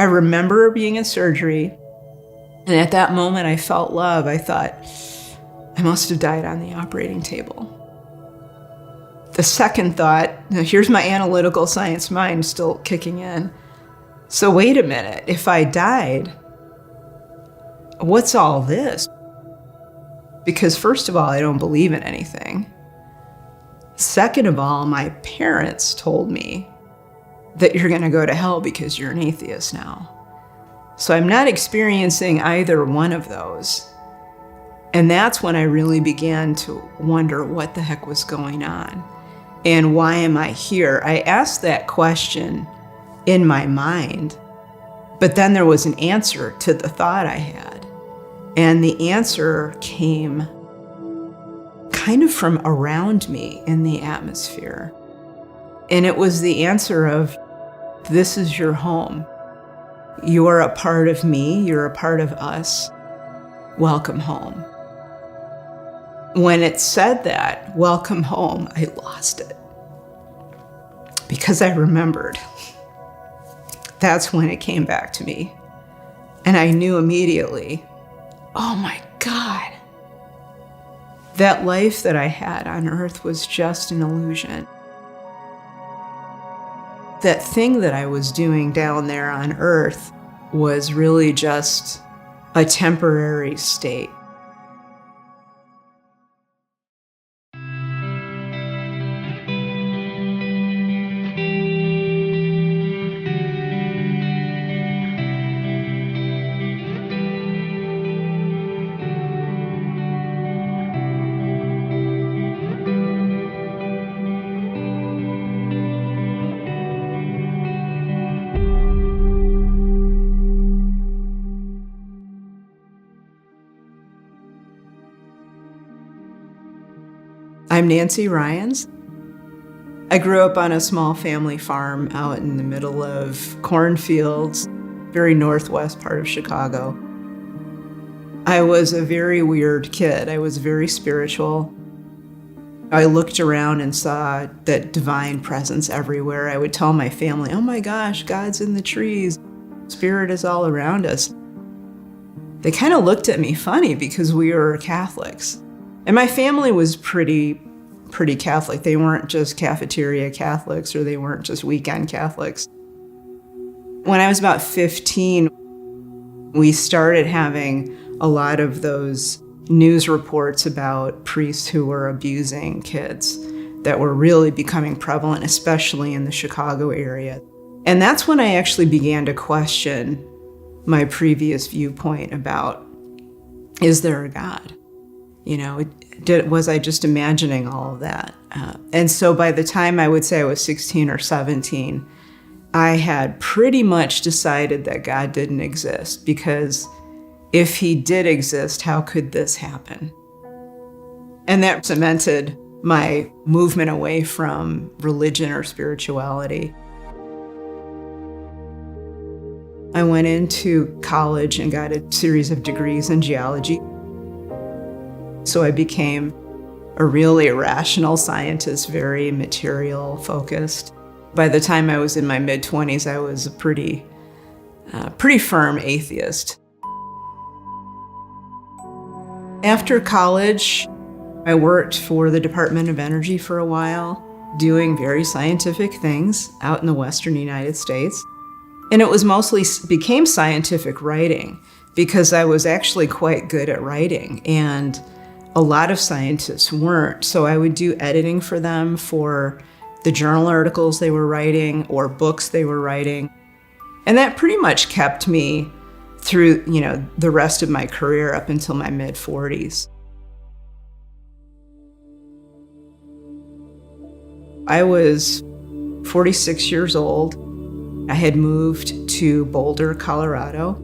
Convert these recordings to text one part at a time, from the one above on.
I remember being in surgery, and at that moment I felt love. I thought, I must have died on the operating table. The second thought, now here's my analytical science mind still kicking in. So wait a minute, if I died, what's all this? Because first of all, I don't believe in anything. Second of all, my parents told me that you're going to go to hell because you're an atheist now. So I'm not experiencing either one of those. And that's when I really began to wonder what the heck was going on and why am I here? I asked that question in my mind, but then there was an answer to the thought I had. And the answer came kind of from around me in the atmosphere. And it was the answer of, this is your home. You are a part of me. You're a part of us. Welcome home. When it said that, welcome home, I lost it. Because I remembered. That's when it came back to me. And I knew immediately, oh my God, that life that I had on earth was just an illusion. That thing that I was doing down there on earth was really just a temporary state. I'm Nancy Ryans. I grew up on a small family farm out in the middle of cornfields, very northwest part of Chicago. I was a very weird kid. I was very spiritual. I looked around and saw that divine presence everywhere. I would tell my family, oh my gosh, God's in the trees. Spirit is all around us. They kind of looked at me funny because we were Catholics. And my family was pretty Catholic. They weren't just cafeteria Catholics, or they weren't just weekend Catholics. When I was about 15, we started having a lot of those news reports about priests who were abusing kids that were really becoming prevalent, especially in the Chicago area. And that's when I actually began to question my previous viewpoint about, is there a God? You know, was I just imagining all of that? And so by the time I would say I was 16 or 17, I had pretty much decided that God didn't exist, because if he did exist, how could this happen? And that cemented my movement away from religion or spirituality. I went into college and got a series of degrees in geology. So I became a really rational scientist, very material focused. By the time I was in my mid-20s, I was a pretty firm atheist. After college, I worked for the Department of Energy for a while, doing very scientific things out in the Western United States. And it was mostly became scientific writing, because I was actually quite good at writing, and a lot of scientists weren't. So I would do editing for them for the journal articles they were writing or books they were writing. And that pretty much kept me through, the rest of my career up until my mid-40s. I was 46 years old. I had moved to Boulder, Colorado.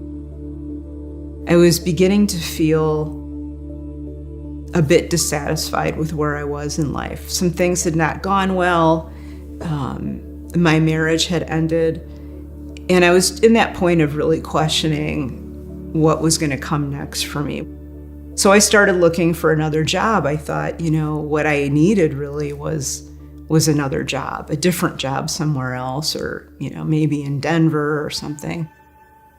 I was beginning to feel a bit dissatisfied with where I was in life. Some things had not gone well. My marriage had ended. And I was in that point of really questioning what was going to come next for me. So I started looking for another job. I thought, what I needed really was another job, a different job somewhere else, or, maybe in Denver or something.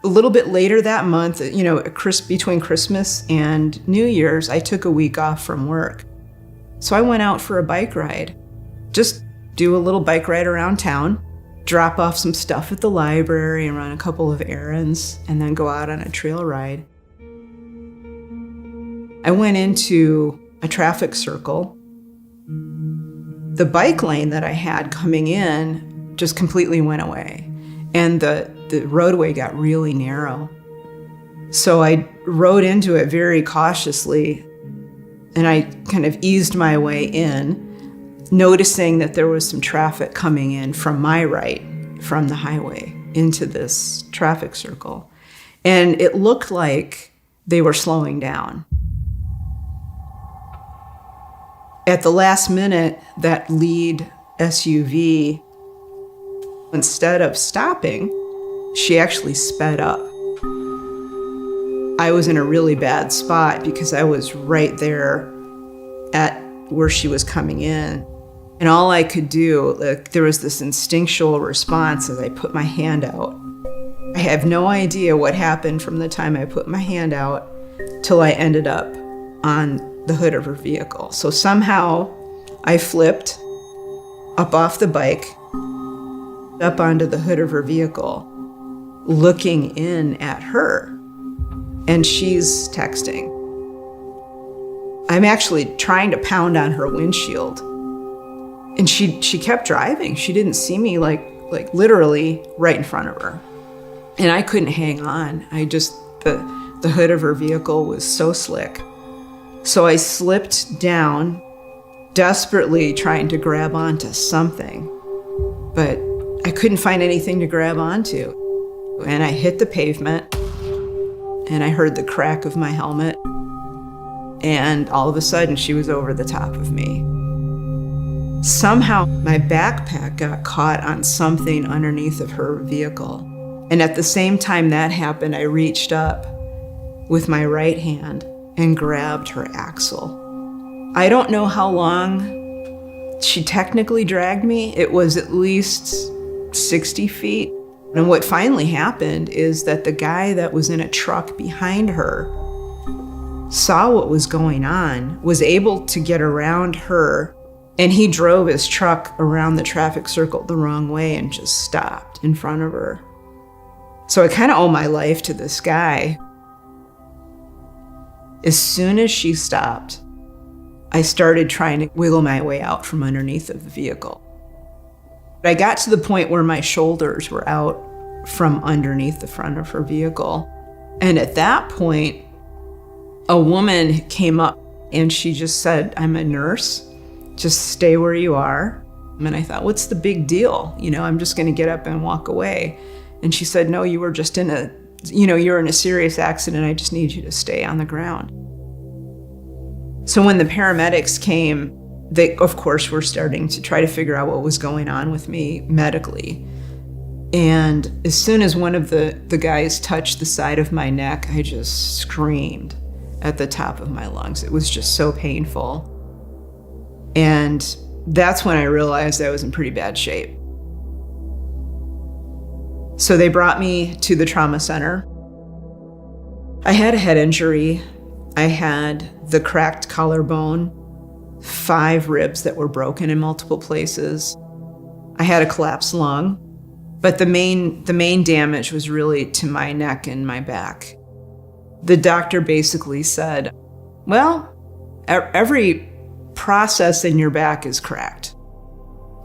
A little bit later that month, between Christmas and New Year's, I took a week off from work. So I went out for a bike ride. Just do a little bike ride around town, drop off some stuff at the library and run a couple of errands, and then go out on a trail ride. I went into a traffic circle. The bike lane that I had coming in just completely went away, and the roadway got really narrow. So I rode into it very cautiously, and I kind of eased my way in, noticing that there was some traffic coming in from my right, from the highway, into this traffic circle. And it looked like they were slowing down. At the last minute, that lead SUV, instead of stopping, she actually sped up. I was in a really bad spot because I was right there at where she was coming in. And all I could do, there was this instinctual response as I put my hand out. I have no idea what happened from the time I put my hand out till I ended up on the hood of her vehicle. So somehow I flipped up off the bike, up onto the hood of her vehicle, looking in at her, and she's texting. I'm actually trying to pound on her windshield, and she kept driving. She didn't see me like literally right in front of her, and I couldn't hang on. The hood of her vehicle was so slick. So I slipped down, desperately trying to grab onto something, but I couldn't find anything to grab onto. And I hit the pavement, and I heard the crack of my helmet, and all of a sudden she was over the top of me. Somehow my backpack got caught on something underneath of her vehicle. And at the same time that happened, I reached up with my right hand and grabbed her axle. I don't know how long she technically dragged me. It was at least 60 feet. And what finally happened is that the guy that was in a truck behind her saw what was going on, was able to get around her, and he drove his truck around the traffic circle the wrong way and just stopped in front of her. So I kind of owe my life to this guy. As soon as she stopped, I started trying to wiggle my way out from underneath of the vehicle. I got to the point where my shoulders were out from underneath the front of her vehicle. And at that point, a woman came up and she just said, "I'm a nurse, just stay where you are." And I thought, what's the big deal? I'm just gonna get up and walk away. And she said, "No, you were just you're in a serious accident. I just need you to stay on the ground." So when the paramedics came, they, of course, were starting to try to figure out what was going on with me medically. And as soon as one of the guys touched the side of my neck, I just screamed at the top of my lungs. It was just so painful. And that's when I realized I was in pretty bad shape. So they brought me to the trauma center. I had a head injury. I had the cracked collarbone, 5 ribs that were broken in multiple places. I had a collapsed lung, but the main damage was really to my neck and my back. The doctor basically said, well, every process in your back is cracked.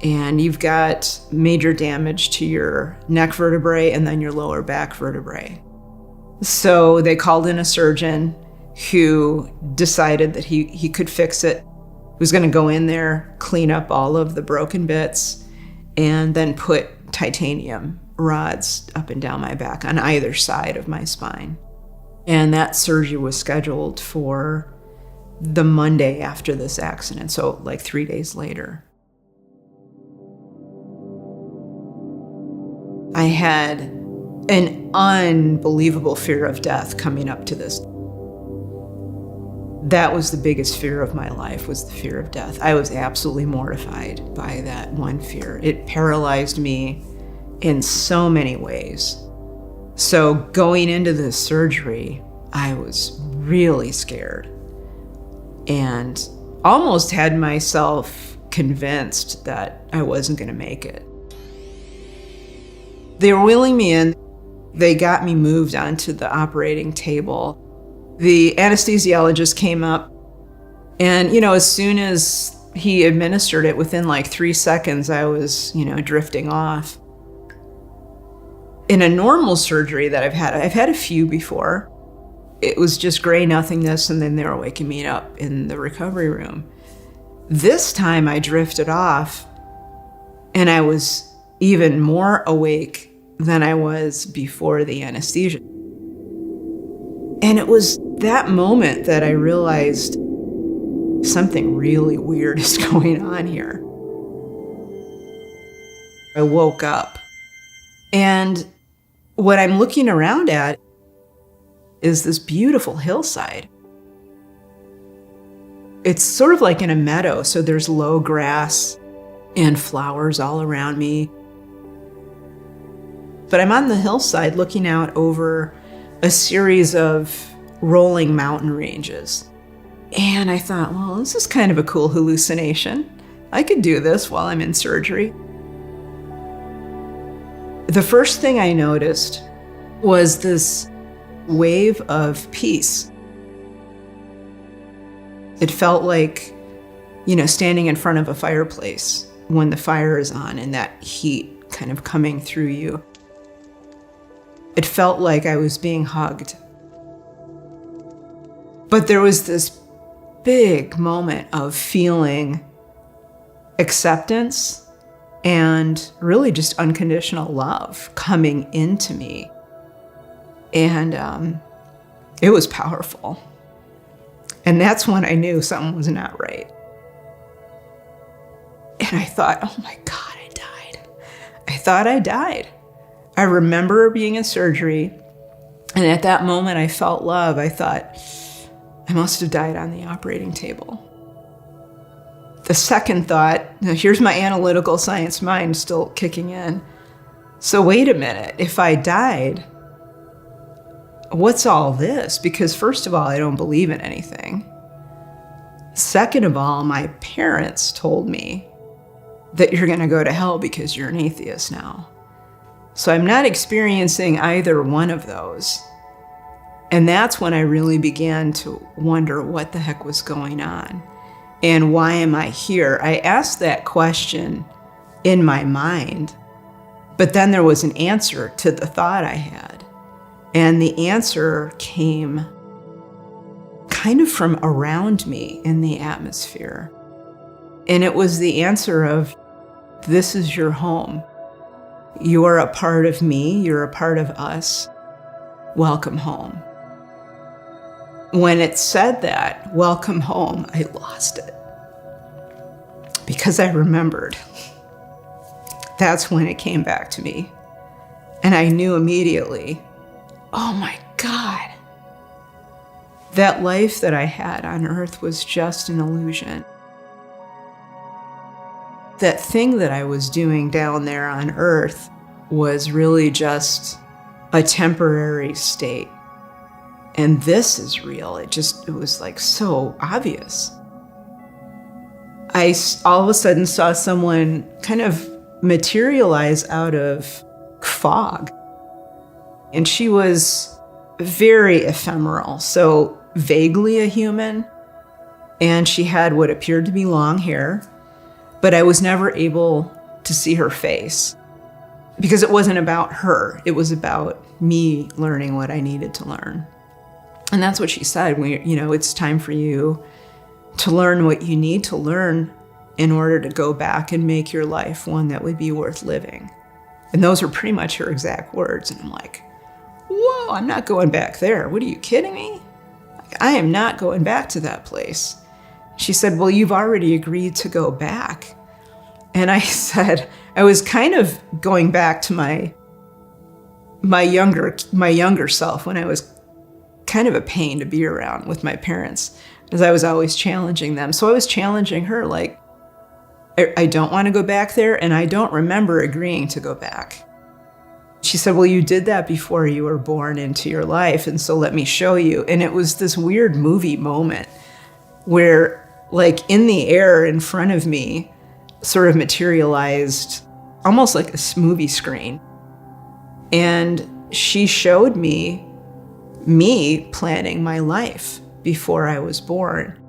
And you've got major damage to your neck vertebrae and then your lower back vertebrae. So they called in a surgeon who decided that he could fix it. He was going to go in there, clean up all of the broken bits, and then put titanium rods up and down my back on either side of my spine. And that surgery was scheduled for the Monday after this accident, so like 3 days later. I had an unbelievable fear of death coming up to this. That was the biggest fear of my life, was the fear of death. I was absolutely mortified by that one fear. It paralyzed me in so many ways. So going into this surgery, I was really scared and almost had myself convinced that I wasn't going to make it. They were wheeling me in. They got me moved onto the operating table. The anesthesiologist came up, and, as soon as he administered it, within like 3 seconds, I was, drifting off. In a normal surgery that I've had a few before. It was just gray nothingness, and then they were waking me up in the recovery room. This time I drifted off, and I was even more awake than I was before the anesthesia. And it was that moment that I realized something really weird is going on here. I woke up, and what I'm looking around at is this beautiful hillside. It's sort of like in a meadow, so there's low grass and flowers all around me. But I'm on the hillside looking out over a series of rolling mountain ranges. And I thought, well, this is kind of a cool hallucination. I could do this while I'm in surgery. The first thing I noticed was this wave of peace. It felt like, standing in front of a fireplace when the fire is on and that heat kind of coming through you. It felt like I was being hugged. But there was this big moment of feeling acceptance and really just unconditional love coming into me. And it was powerful. And that's when I knew something was not right. And I thought, oh my God, I died. I thought I died. I remember being in surgery, and at that moment I felt love. I thought, I must have died on the operating table. The second thought, now here's my analytical science mind still kicking in. So wait a minute, if I died, what's all this? Because first of all, I don't believe in anything. Second of all, my parents told me that you're going to go to hell because you're an atheist now. So I'm not experiencing either one of those. And that's when I really began to wonder what the heck was going on and why am I here? I asked that question in my mind, but then there was an answer to the thought I had. And the answer came kind of from around me in the atmosphere. And it was the answer of, this is your home. You're a part of me. You're a part of us. Welcome home. When it said that, welcome home, I lost it. Because I remembered. That's when it came back to me. And I knew immediately, oh my God, that life that I had on earth was just an illusion. That thing that I was doing down there on earth was really just a temporary state. And this is real. It was like so obvious. I all of a sudden saw someone kind of materialize out of fog. And she was very ephemeral, so vaguely a human. And she had what appeared to be long hair, but I was never able to see her face because it wasn't about her. It was about me learning what I needed to learn. And that's what she said. It's time for you to learn what you need to learn in order to go back and make your life one that would be worth living. And those were pretty much her exact words. And I'm like, whoa, I'm not going back there. What, are you kidding me? I am not going back to that place. She said, well, you've already agreed to go back. And I said, I was kind of going back to my younger self when I was kind of a pain to be around with my parents, as I was always challenging them. So I was challenging her, like, I don't want to go back there, and I don't remember agreeing to go back. She said, well, you did that before you were born into your life, and so let me show you. And it was this weird movie moment where, like, in the air in front of me sort of materialized almost like a movie screen. And she showed me planning my life before I was born.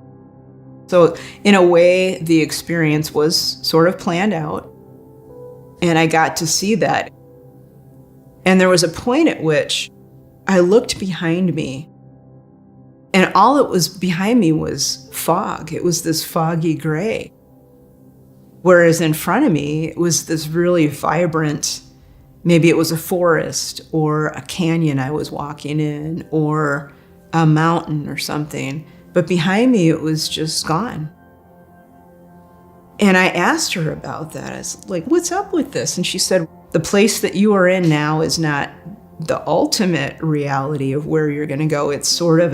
So in a way, the experience was sort of planned out, and I got to see that. And there was a point at which I looked behind me, and all that was behind me was fog. It was this foggy gray. Whereas in front of me, it was this really vibrant, maybe it was a forest or a canyon I was walking in or a mountain or something. But behind me, it was just gone. And I asked her about that. I was like, what's up with this? And she said, the place that you are in now is not the ultimate reality of where you're going to go. It's sort of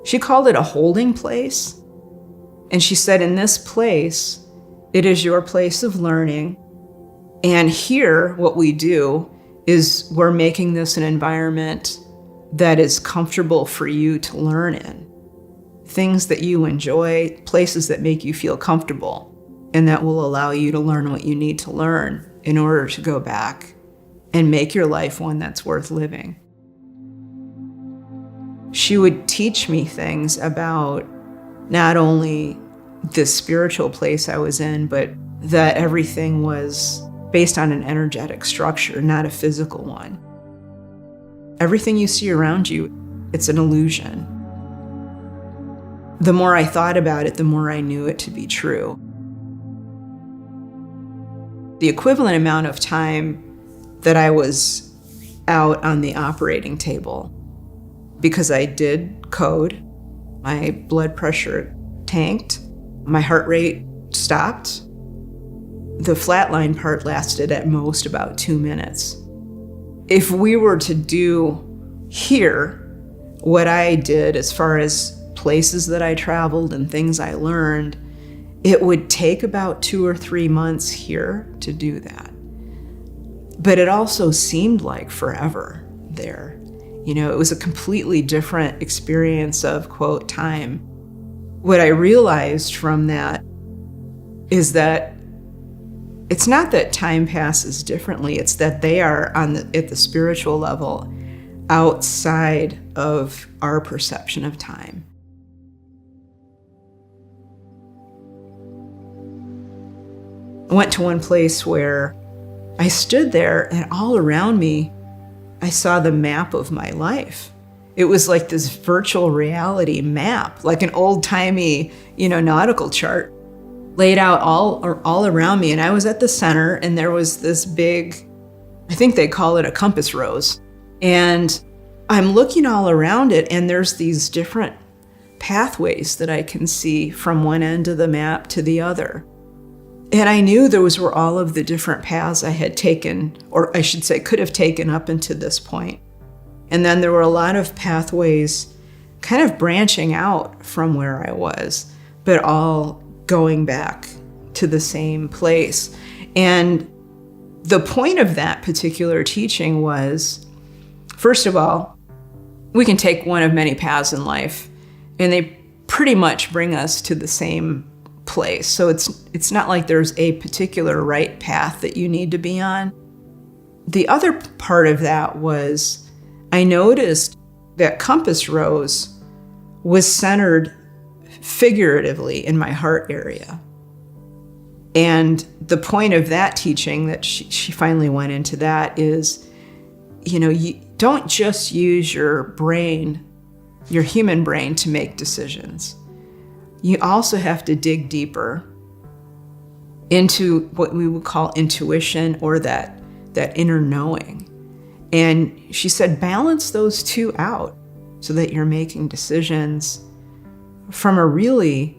she called it a holding place. And she said, in this place, it is your place of learning. And here, what we do is we're making this an environment that is comfortable for you to learn in. Things that you enjoy, places that make you feel comfortable, and that will allow you to learn what you need to learn in order to go back and make your life one that's worth living. She would teach me things about not only the spiritual place I was in, but that everything was based on an energetic structure, not a physical one. Everything you see around you, it's an illusion. The more I thought about it, the more I knew it to be true. The equivalent amount of time that I was out on the operating table, because I did code, my blood pressure tanked, my heart rate stopped. The flatline part lasted at most about 2 minutes. If we were to do here what I did as far as places that I traveled and things I learned, it would take about 2 or 3 months here to do that. But it also seemed like forever there. You know, it was a completely different experience of, quote, time. What I realized from that is that it's not that time passes differently, it's that they are at the spiritual level outside of our perception of time. I went to one place where I stood there, and all around me, I saw the map of my life. It was like this virtual reality map, like an old-timey, nautical chart, laid out all around me. And I was at the center, and there was this big, I think they call it a compass rose. And I'm looking all around it, and there's these different pathways that I can see from one end of the map to the other. And I knew those were all of the different paths I had taken, or I should say could have taken up until this point. And then there were a lot of pathways kind of branching out from where I was, but all going back to the same place. And the point of that particular teaching was, first of all, we can take one of many paths in life, and they pretty much bring us to the same place. So it's not like there's a particular right path that you need to be on. The other part of that was I noticed that compass rose was centered figuratively in my heart area. And the point of that teaching that she finally went into that is, you don't just use your brain, your human brain, to make decisions. You also have to dig deeper into what we would call intuition, or that inner knowing. And she said, balance those two out so that you're making decisions from a really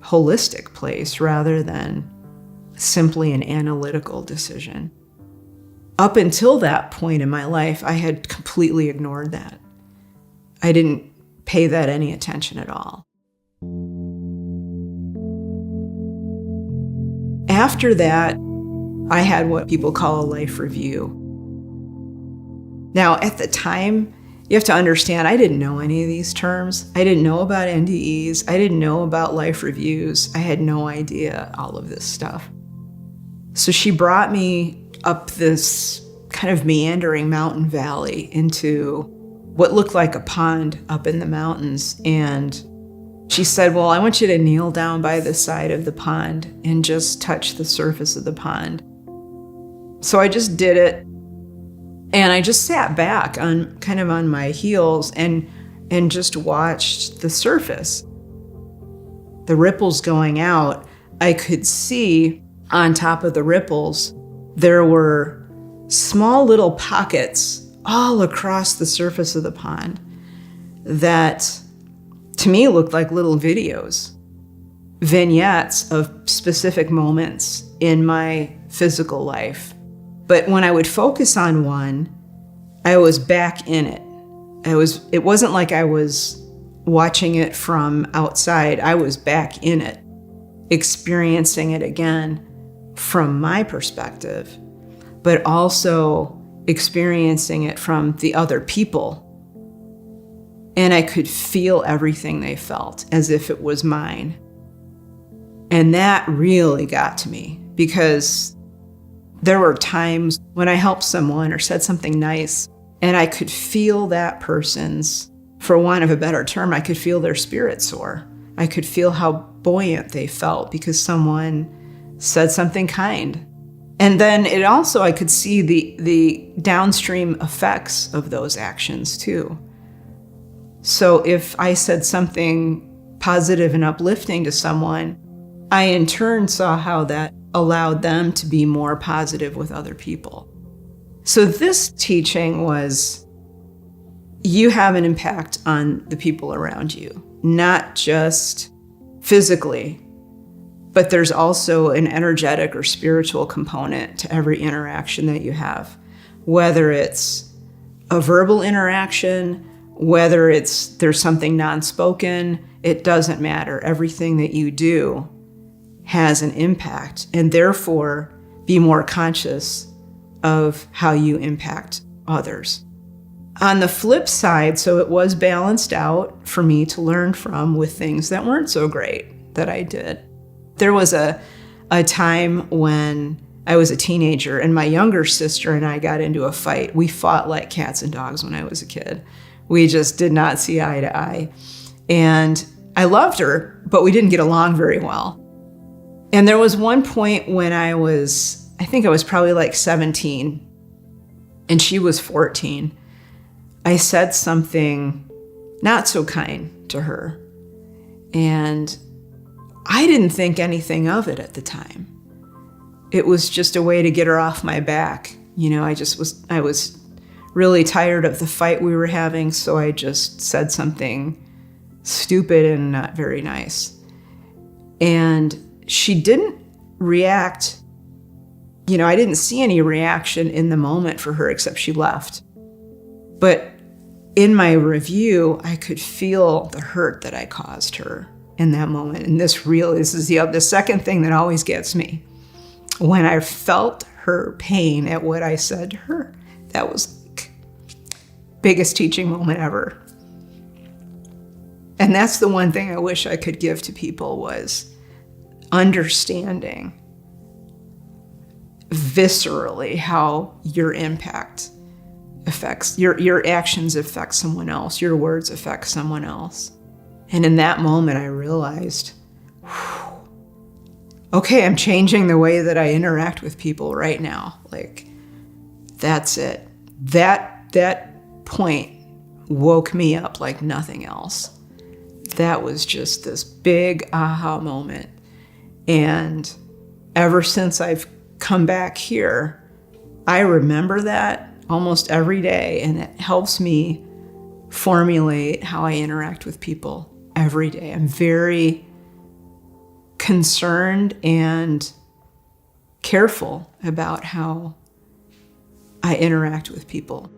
holistic place rather than simply an analytical decision. Up until that point in my life, I had completely ignored that. I didn't pay that any attention at all. After that, I had what people call a life review. Now, at the time, you have to understand, I didn't know any of these terms. I didn't know about NDEs. I didn't know about life reviews. I had no idea all of this stuff. So she brought me up this kind of meandering mountain valley into what looked like a pond up in the mountains. And she said, well, I want you to kneel down by the side of the pond and just touch the surface of the pond. So I just did it. And I just sat back on kind of on my heels and just watched the surface. The ripples going out, I could see on top of the ripples, there were small little pockets all across the surface of the pond that to me looked like little videos, vignettes of specific moments in my physical life. But when I would focus on one, I was back in it. It wasn't like I was watching it from outside. I was back in it, experiencing it again from my perspective, but also experiencing it from the other people. And I could feel everything they felt as if it was mine. And that really got to me because there were times when I helped someone or said something nice, and I could feel that person's, for want of a better term, I could feel their spirit soar. I could feel how buoyant they felt because someone said something kind. And then it also, I could see the downstream effects of those actions too. So if I said something positive and uplifting to someone, I in turn saw how that allowed them to be more positive with other people. So this teaching was, you have an impact on the people around you, not just physically, but there's also an energetic or spiritual component to every interaction that you have, whether it's a verbal interaction, whether there's something non-spoken, it doesn't matter. Everything that you do has an impact, and therefore be more conscious of how you impact others. On the flip side, so it was balanced out for me to learn from with things that weren't so great that I did. There was a time when I was a teenager and my younger sister and I got into a fight. We fought like cats and dogs when I was a kid. We just did not see eye to eye. And I loved her, but we didn't get along very well. And there was one point when I think I was probably like 17 and she was 14. I said something not so kind to her. And I didn't think anything of it at the time. It was just a way to get her off my back. I was really tired of the fight we were having, so I just said something stupid and not very nice. And she didn't react. I didn't see any reaction in the moment for her except she left. But in my review, I could feel the hurt that I caused her in that moment. And this is the second thing that always gets me. When I felt her pain at what I said to her, that was like biggest teaching moment ever. And that's the one thing I wish I could give to people was understanding viscerally how your impact affects, your actions affect someone else, your words affect someone else. And in that moment, I realized, okay, I'm changing the way that I interact with people right now. Like, that's it. That point woke me up like nothing else. That was just this big aha moment. And ever since I've come back here, I remember that almost every day, and it helps me formulate how I interact with people every day. I'm very concerned and careful about how I interact with people.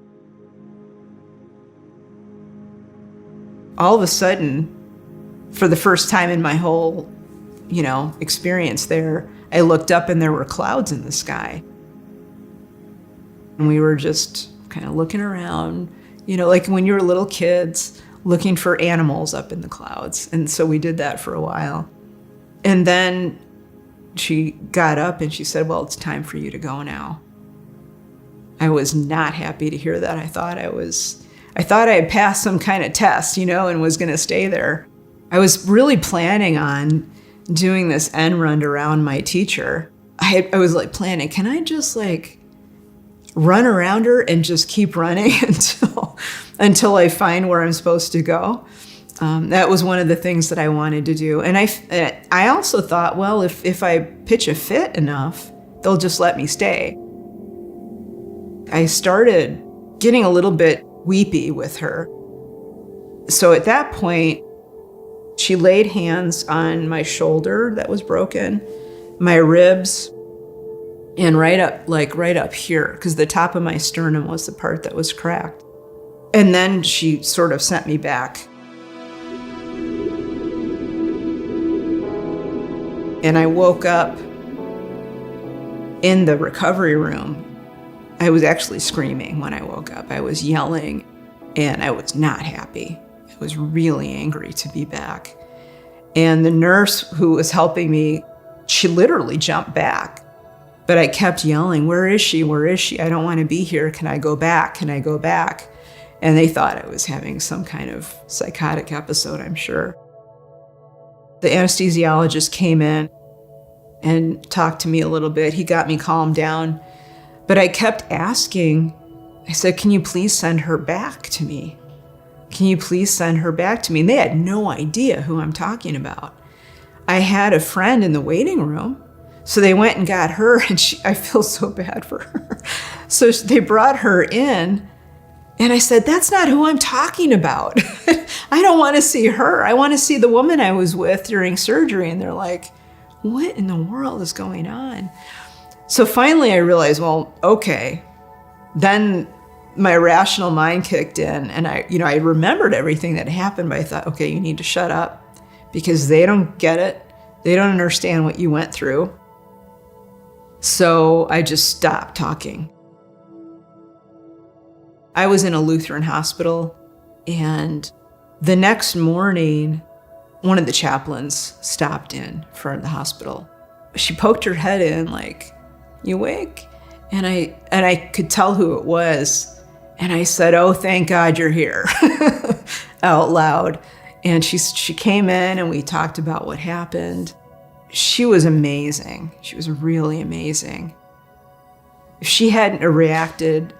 All of a sudden, for the first time in my whole, experience there, I looked up and there were clouds in the sky. And we were just kind of looking around, like when you were little kids looking for animals up in the clouds. And so we did that for a while. And then she got up and she said, well, it's time for you to go now. I was not happy to hear that. I thought I had passed some kind of test, and was going to stay there. I was really planning on doing this end run around my teacher. I was like planning, can I just like run around her and just keep running until I find where I'm supposed to go? That was one of the things that I wanted to do. And I also thought, well, if I pitch a fit enough, they'll just let me stay. I started getting a little bit weepy with her. So at that point, she laid hands on my shoulder that was broken, my ribs, and right up here, because the top of my sternum was the part that was cracked. And then she sort of sent me back. And I woke up in the recovery room. I was actually screaming when I woke up. I was yelling, and I was not happy. I was really angry to be back. And the nurse who was helping me, she literally jumped back. But I kept yelling, where is she? Where is she? I don't want to be here. Can I go back? Can I go back? And they thought I was having some kind of psychotic episode, I'm sure. The anesthesiologist came in and talked to me a little bit. He got me calmed down. But I kept asking, I said, can you please send her back to me? Can you please send her back to me? And they had no idea who I'm talking about. I had a friend in the waiting room, so they went and got her, and I feel so bad for her. So they brought her in, and I said, that's not who I'm talking about. I don't want to see her. I want to see the woman I was with during surgery. And they're like, what in the world is going on? So finally I realized, well, okay. Then my rational mind kicked in, and I remembered everything that happened, but I thought, okay, you need to shut up because they don't get it. They don't understand what you went through. So I just stopped talking. I was in a Lutheran hospital, and the next morning, one of the chaplains stopped in for the hospital. She poked her head in like, you awake? And I could tell who it was. And I said, oh, thank God you're here, out loud. And she came in and we talked about what happened. She was amazing. She was really amazing. If she hadn't reacted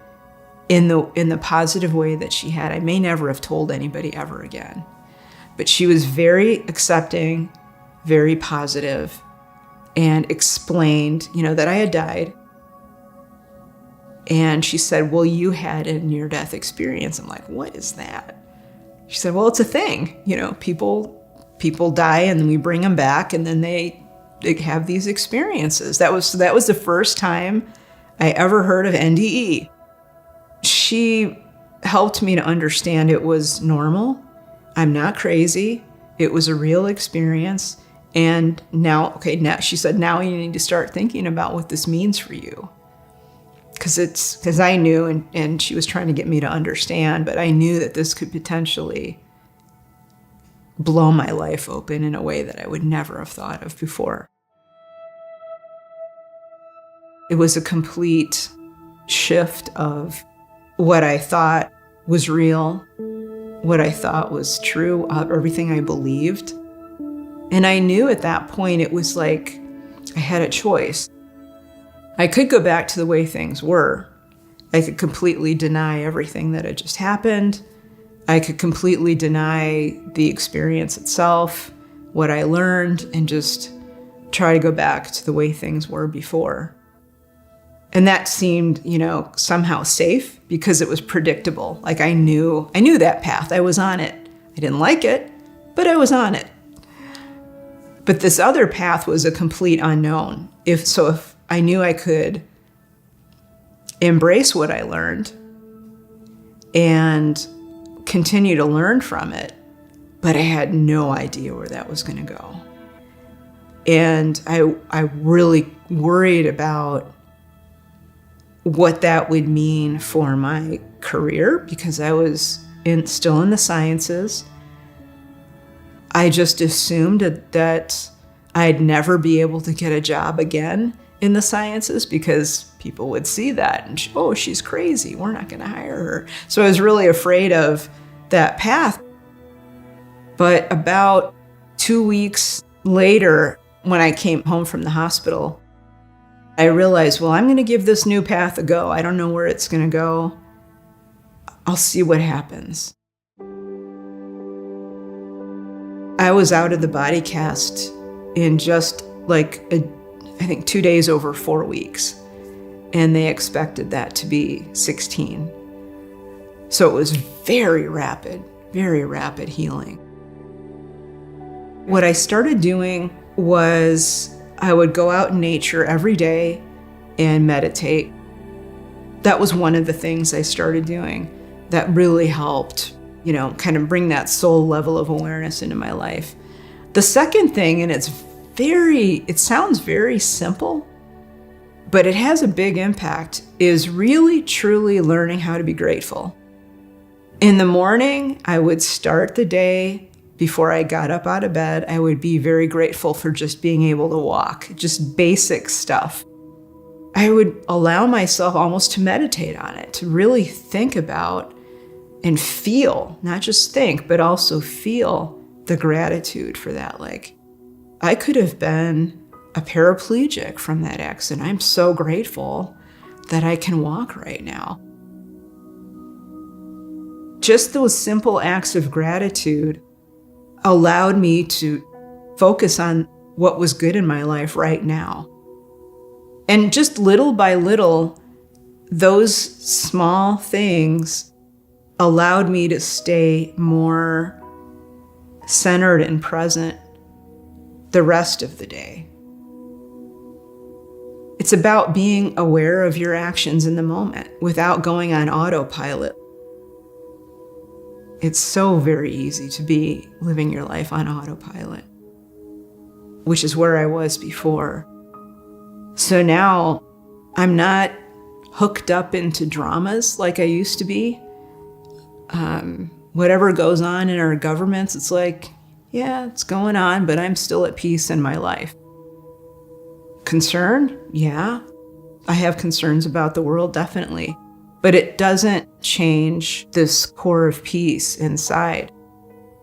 in the positive way that she had, I may never have told anybody ever again. But she was very accepting, very positive, and explained, that I had died. And she said, well, you had a near-death experience. I'm like, what is that? She said, well, it's a thing. People die and then we bring them back and then they have these experiences. That was the first time I ever heard of NDE. She helped me to understand it was normal. I'm not crazy. It was a real experience. And now she said, now you need to start thinking about what this means for you. Because I knew, and she was trying to get me to understand, but I knew that this could potentially blow my life open in a way that I would never have thought of before. It was a complete shift of what I thought was real, what I thought was true, everything I believed. And I knew at that point it was like I had a choice. I could go back to the way things were. I could completely deny everything that had just happened. I could completely deny the experience itself, what I learned, and just try to go back to the way things were before. And that seemed, somehow safe because it was predictable. Like I knew that path. I was on it. I didn't like it, but I was on it. But this other path was a complete unknown. If I knew I could embrace what I learned and continue to learn from it, but I had no idea where that was going to go. And I really worried about what that would mean for my career because I was still in the sciences. I just assumed that I'd never be able to get a job again in the sciences because people would see that and, oh, she's crazy, we're not going to hire her. So I was really afraid of that path. But about 2 weeks later, when I came home from the hospital, I realized, well, I'm going to give this new path a go. I don't know where it's going to go. I'll see what happens. I was out of the body cast in just like, I think 2 days over 4 weeks. And they expected that to be 16. So it was very rapid healing. What I started doing was I would go out in nature every day and meditate. That was one of the things I started doing that really helped, kind of bring that soul level of awareness into my life. The second thing, and it sounds very simple, but it has a big impact, is really truly learning how to be grateful. In the morning, I would start the day. Before I got up out of bed, I would be very grateful for just being able to walk, just basic stuff. I would allow myself almost to meditate on it, to really think about and feel, not just think, but also feel the gratitude for that. Like, I could have been a paraplegic from that accident. I'm so grateful that I can walk right now. Just those simple acts of gratitude allowed me to focus on what was good in my life right now. And just little by little, those small things allowed me to stay more centered and present the rest of the day. It's about being aware of your actions in the moment without going on autopilot. It's so very easy to be living your life on autopilot, which is where I was before. So now I'm not hooked up into dramas like I used to be. Whatever goes on in our governments, it's like, yeah, it's going on, but I'm still at peace in my life. Concerned? Yeah. I have concerns about the world, definitely. But it doesn't change this core of peace inside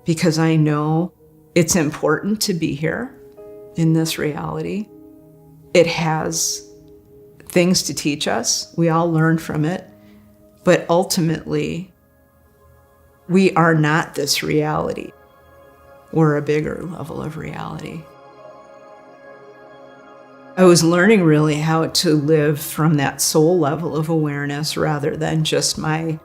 because I know it's important to be here in this reality. It has things to teach us. We all learn from it. But ultimately, we are not this reality. We're a bigger level of reality. I was learning really how to live from that soul level of awareness rather than just my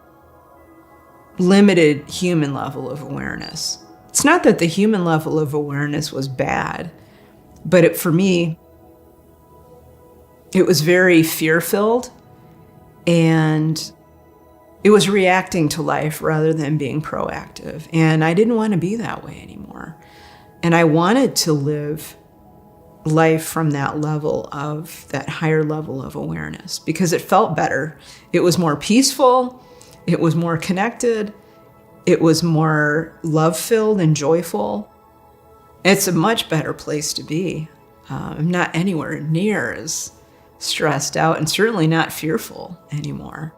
limited human level of awareness. It's not that the human level of awareness was bad, but for me, it was very fear-filled and it was reacting to life rather than being proactive. And I didn't want to be that way anymore. And I wanted to live life from that level of that higher level of awareness because it felt better. It was more peaceful. It was more connected. It was more love-filled and joyful. It's a much better place to be. I'm not anywhere near as stressed out and certainly not fearful anymore.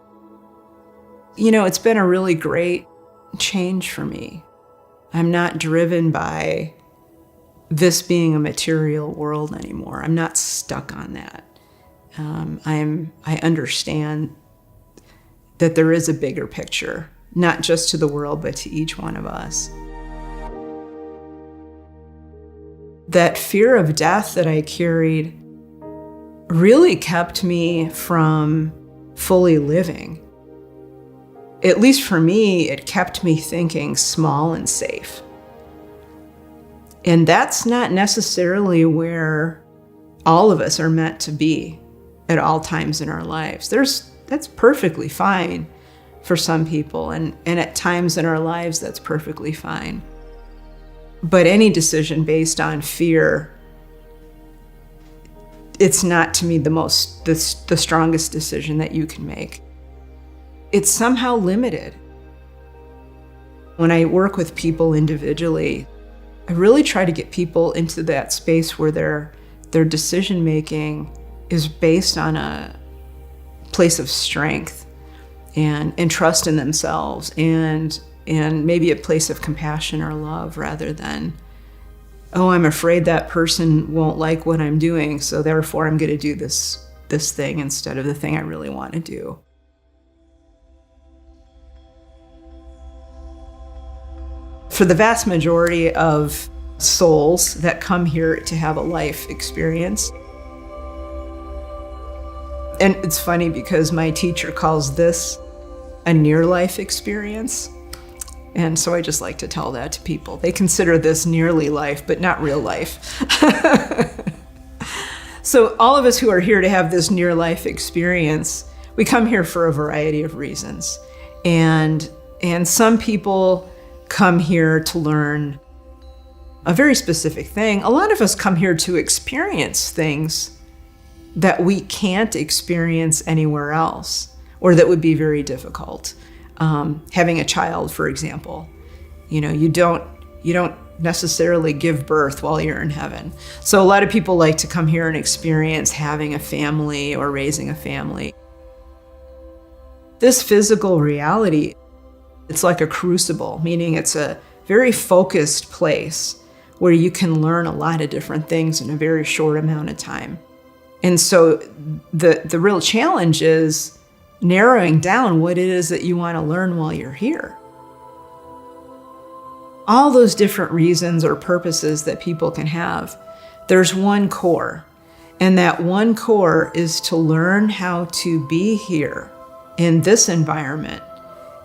It's been a really great change for me. I'm not driven by this being a material world anymore. I'm not stuck on that. I understand that there is a bigger picture, not just to the world, but to each one of us. That fear of death that I carried really kept me from fully living. At least for me, it kept me thinking small and safe. And that's not necessarily where all of us are meant to be at all times in our lives. That's perfectly fine for some people, and at times in our lives, that's perfectly fine. But any decision based on fear it's not to me the strongest decision that you can make. It's somehow limited. When I work with people individually, I really try to get people into that space where their decision making is based on a place of strength and trust in themselves and maybe a place of compassion or love, rather than, oh, I'm afraid that person won't like what I'm doing, so therefore I'm going to do this thing instead of the thing I really want to do. For the vast majority of souls that come here to have a life experience, and it's funny because my teacher calls this a near-life experience, and so I just like to tell that to people. They consider this nearly life, but not real life. So all of us who are here to have this near-life experience, we come here for a variety of reasons. And some people come here to learn a very specific thing. A lot of us come here to experience things that we can't experience anywhere else, or that would be very difficult. Having a child, for example, you don't necessarily give birth while you're in heaven. So a lot of people like to come here and experience having a family or raising a family. This physical reality, it's like a crucible, meaning it's a very focused place where you can learn a lot of different things in a very short amount of time. And so the real challenge is narrowing down what it is that you want to learn while you're here. All those different reasons or purposes that people can have, there's one core. And that one core is to learn how to be here in this environment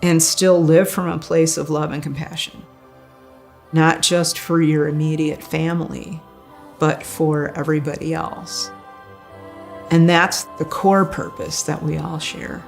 and still live from a place of love and compassion. Not just for your immediate family, but for everybody else. And that's the core purpose that we all share.